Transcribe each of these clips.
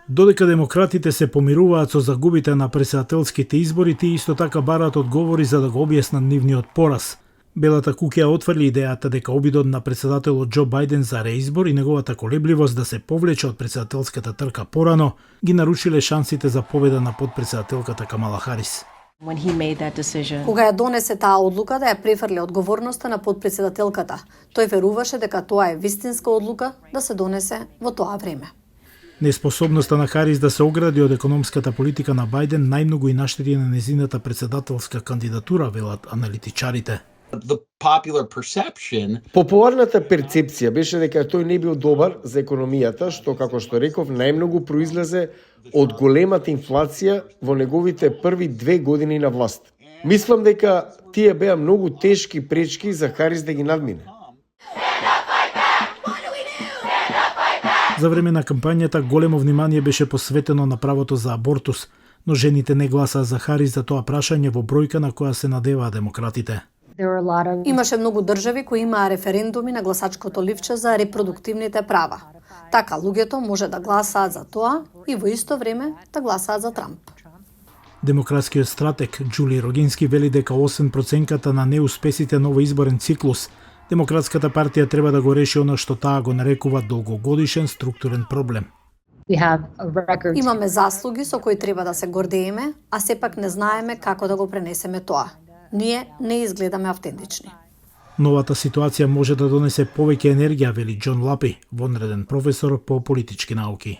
Додека демократите се помируваат со загубите на претседателските избори, тие исто така бараат одговори за да го објаснат нивниот пораз. Белата куќа отфрли идејата дека обидот на претседателот Џо Бајден за реизбор и неговата колебливост да се повлече од претседателската трка порано ги нарушиле шансите за победа на подпредседателката Камала Харис. Кога ја донесе таа одлука да ја префрли одговорноста на подпредседателката, тој веруваше дека тоа е вистинска одлука да се донесе во тоа време. Неспособноста на Харис да се огради од економската политика на Бајден најмногу и наштети на незината претседателска кандидатура, велат аналитичарите. Популарната перцепција беше дека тој не бил добар за економијата, што, како што реков, најмногу произлезе од големата инфлација во неговите први 2 години на власт. Мислам дека тие беа многу тешки пречки за Харис да ги надмине. За време на кампањата големо внимание беше посветено на правото за абортус, но жените не гласаа за Харис за тоа прашање во бројка на која се надеваа демократите. Имаше многу држави кои имаа референдуми на гласачкото ливче за репродуктивните права. Така луѓето може да гласаат за тоа и во исто време да гласаат за Трамп. Демократскиот стратег Џули Рогински вели дека освен проценката на неуспесите на овој изборен циклус, Демократската партија треба да го реши она што таа го нарекува долгогодишен структурен проблем. Имаме заслуги со кои треба да се гордееме, а сепак не знаеме како да го пренесеме тоа. Ние не изгледаме автентични. Новата ситуација може да донесе повеќе енергија, вели Џон Лапи, вонреден професор по политички науки.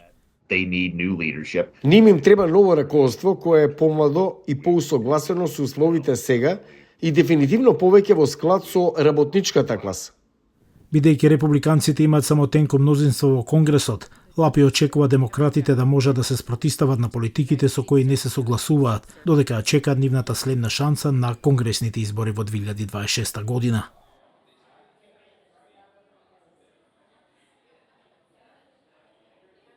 Ним им треба ново раководство кое е помладо и поусогласено со условите сега и дефинитивно повеќе во склад со работничката класа. Бидејќи републиканците имаат само тенко мнозинство во Конгресот, Лапи очекува демократите да можат да се спротистават на политиките со кои не се согласуваат, додека чекаат нивната следна шанса на конгресните избори во 2026 година.